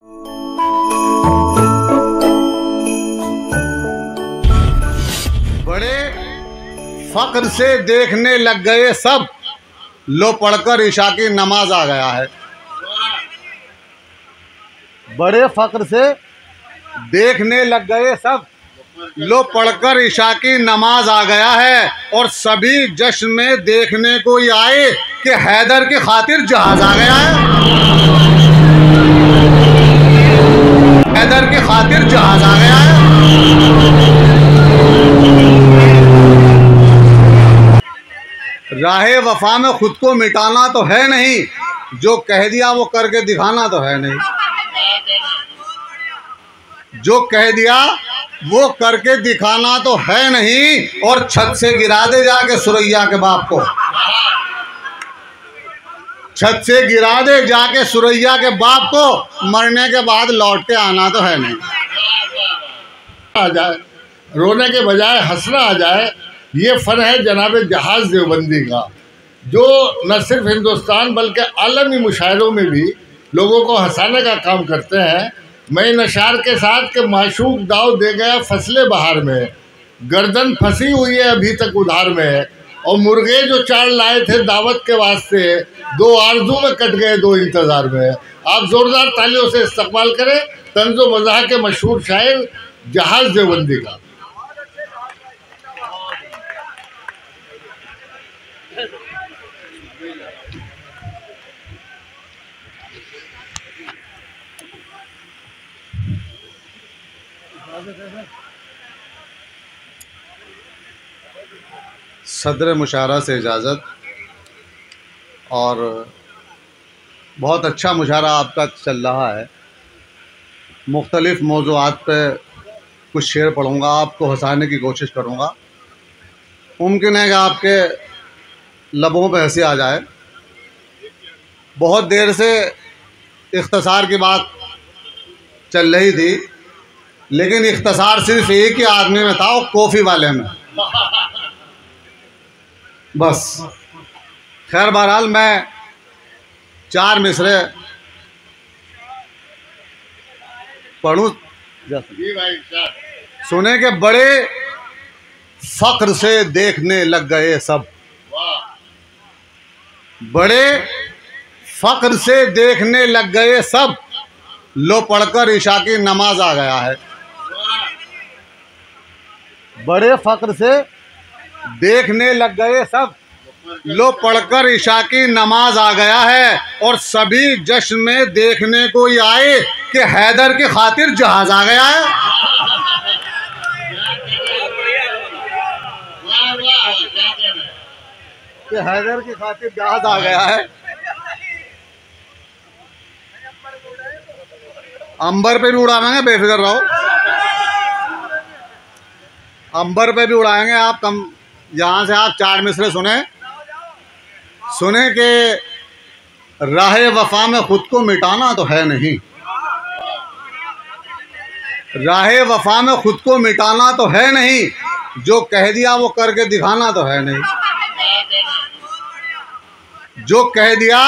बड़े फक्र से देखने लग गए सब, लो पढ़कर ईशा की नमाज आ गया है। बड़े फक्र से देखने लग गए सब, लो पढ़कर ईशा की नमाज आ गया है। और सभी जश्न में देखने को ही आए कि हैदर की खातिर जहाज आ गया है। हैदर की खातिर जहाज आ गया है। राहे वफा में खुद को मिटाना तो है नहीं, जो कह दिया वो करके दिखाना तो है नहीं। जो कह दिया वो करके दिखाना तो है नहीं। और छत से गिरा दे जाके सुरैया के बाप को, छत से गिरा दे जाके सुरैया के बाप को, मरने के बाद लौट के आना तो है नहीं। आ जाए, रोने के बजाय हंसना आ जाए, ये फन है जनाब जहाज देवबंदी का, जो न सिर्फ हिंदुस्तान बल्कि आलमी मुशायरों में भी लोगों को हंसाने का काम करते हैं। मैं इन अशार के साथ के माशूक दाव दे गया फसले बहार में, गर्दन फंसी हुई है अभी तक उधार में, और मुर्गे जो चार लाए थे दावत के वास्ते, दो आरजू में कट गए दो इंतज़ार में। आप ज़ोरदार तालियों से इस्तकबाल करें तंज़ो मज़ाह के मशहूर शायर जहाज देवबंदी का। सदर मुशायरा से इजाज़त। और बहुत अच्छा मुशायरा आपका चल रहा है। मुख्तलिफ़ मौज़ूआत पे कुछ शेर पढ़ूँगा, आपको हंसाने की कोशिश करूँगा। मुमकिन है कि आपके लबों पे हंसी आ जाए। बहुत देर से इख्तिसार की बात चल रही थी, लेकिन इख्तिसार सिर्फ एक ही आदमी में था, वो कॉफ़ी वाले में। बस खैर, बहरहाल मैं चार मिसरे पढ़ूँ। सुने के बड़े फक्र से देखने लग गए सब, बड़े फक्र से देखने लग गए सब, लो पढ़कर ईशा की नमाज आ गया है। बड़े फक्र से देखने लग गए सब, लो पढ़कर ईशा की नमाज आ गया है। और सभी जश्न में देखने को ही आए कि हैदर की खातिर जहाज आ गया है। कि हैदर की खातिर जहाज आ गया है। अंबर पे भी उड़ाएंगे, बेफिक्र रहो, अंबर पे भी उड़ाएंगे आप। कम यहाँ से आप चार मिसरे सुने कि राहे वफा में खुद को मिटाना तो है नहीं, राहे वफा में खुद को मिटाना तो है नहीं, जो कह दिया वो करके दिखाना तो है नहीं। जो कह दिया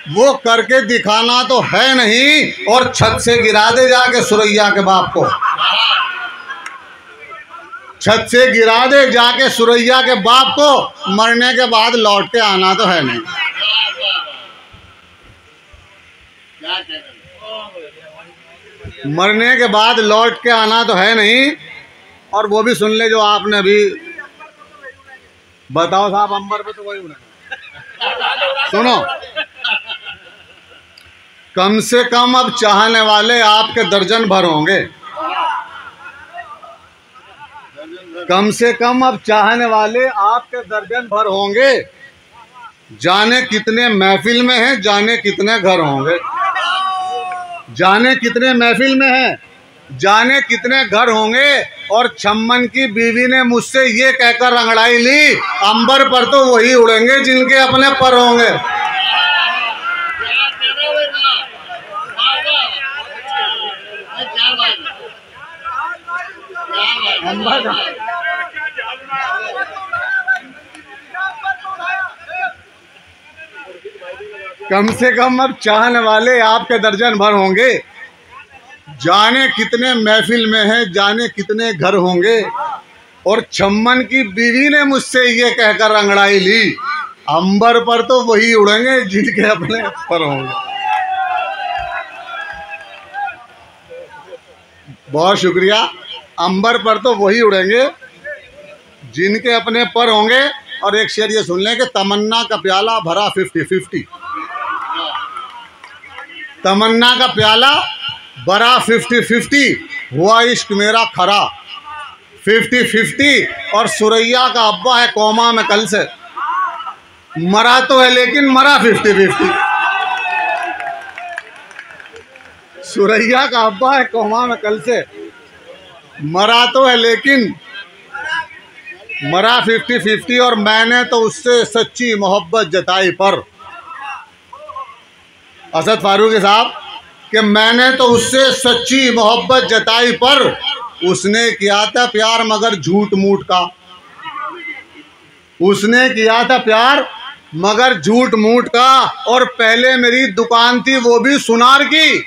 वो करके दिखाना तो है नहीं। और छत से गिरा दे जाके सुरैया के बाप को, छत से गिरा दे जाके सुरैया के बाप को, मरने के बाद लौट के आना तो है नहीं। मरने के बाद लौट के आना तो है नहीं। और वो भी सुन ले जो आपने अभी। बताओ साहब, अंबर पे तो वही उड़े। सुनो, कम से कम अब चाहने वाले आपके दर्जन भर होंगे। कम से कम अब चाहने वाले आपके दर्जन भर होंगे। जाने कितने महफिल में हैं, जाने कितने घर होंगे। जाने कितने महफिल में हैं, जाने कितने घर होंगे। और छम्मन की बीवी ने मुझसे ये कहकर अंगड़ाई ली, अंबर पर तो वही उड़ेंगे जिनके अपने पर होंगे। कम से कम अब चाहने वाले आपके दर्जन भर होंगे। जाने कितने महफिल में है, जाने कितने घर होंगे, और छम्मन की बीवी ने मुझसे ये कहकर अंगड़ाई ली, अंबर पर तो वही उड़ेंगे जिनके अपने पर होंगे। बहुत शुक्रिया। अंबर पर तो वही उड़ेंगे जिनके अपने पर होंगे। और एक शेर ये सुन लें कि तमन्ना का प्याला भरा 50-50, तमन्ना का प्याला भरा 50-50, हुआ इश्क मेरा खरा 50-50। और सुरैया का अब्बा है कौमा में कल से, मरा तो है लेकिन मरा 50-50। सुरैया का अब्बा है कौमा में कल से, मरा तो है लेकिन मरा 50-50। और मैंने तो उससे सच्ची मोहब्बत जताई पर, असद फारूकी साहब, कि मैंने तो उससे सच्ची मोहब्बत जताई पर, उसने किया था प्यार मगर झूठ मूठ का, उसने किया था प्यार मगर झूठ मूठ का। और पहले मेरी दुकान थी वो भी सुनार की,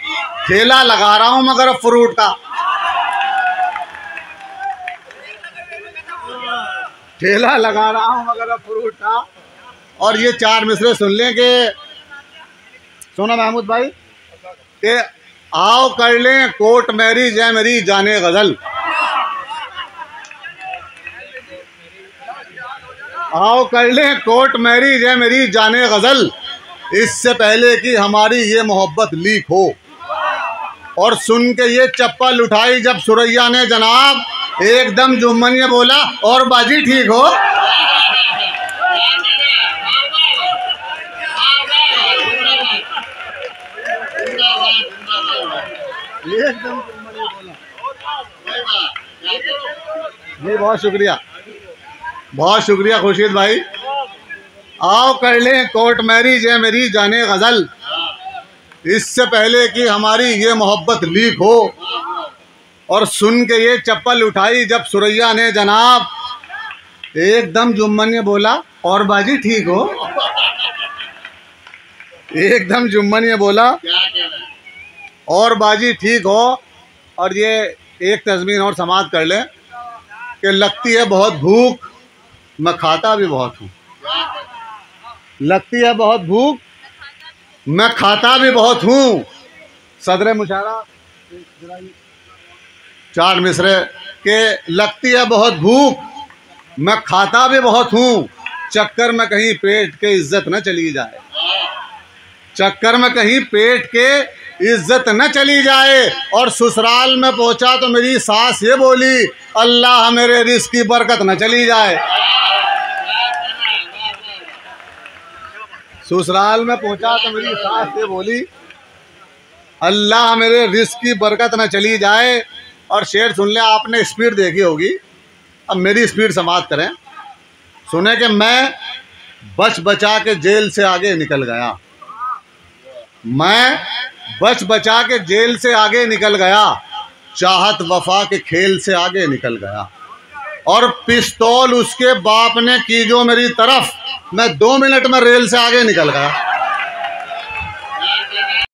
ठेला लगा रहा हूं मगर फ्रूट का, ठेला लगा रहा हूं मगर फ्रूट का। और ये चार मिसरे सुन लें कि सुना महमूद भाई कि आओ कर लें कोर्ट मैरिज है मेरी जाने गजल, आओ कर लें कोर्ट मैरिज है मेरी जाने गजल, इससे पहले कि हमारी ये मोहब्बत लीक हो। और सुन के ये चप्पल उठाई जब सुरैया ने जनाब, एकदम जुम्मन ये बोला और बाजी ठीक हो। एकदम जुम्मन ये बोला। जी बहुत शुक्रिया, बहुत शुक्रिया खुर्शीद भाई। आओ कर लें कोर्ट मैरिज है मेरी जाने गजल, इससे पहले कि हमारी ये मोहब्बत लीक हो। और सुन के ये चप्पल उठाई जब सुरैया ने जनाब, एकदम जुम्मन ने बोला और बाजी ठीक हो। एकदम जुम्मन ने बोला और बाजी ठीक हो। और ये एक तज़मीन और समाप्त कर लें कि लगती है बहुत भूख, मैं खाता भी बहुत हूँ। लगती है बहुत भूख, मैं खाता भी बहुत हूँ। सदर मुशारा चार मिसरे के लगती है बहुत भूख, मैं खाता भी बहुत हूँ। चक्कर में कहीं पेट के इज्जत न चली जाए, चक्कर में कहीं पेट के इज्जत न चली जाए। और ससुराल में पहुंचा तो मेरी सास ये बोली, अल्लाह मेरे रिज़्क़ की बरकत न चली जाए। ससुराल में पहुंचा तो मेरी सास ये बोली, अल्लाह मेरे रिज़्क़ की बरकत न चली जाए। और शेर सुन ले, आपने स्पीड देखी होगी, अब मेरी स्पीड समाप्त करें। सुने कि मैं बच बचा के जेल से आगे निकल गया, मैं बच बचा के जेल से आगे निकल गया, चाहत वफा के खेल से आगे निकल गया। और पिस्तौल उसके बाप ने की जो मेरी तरफ, मैं 2 मिनट में रेल से आगे निकल गया।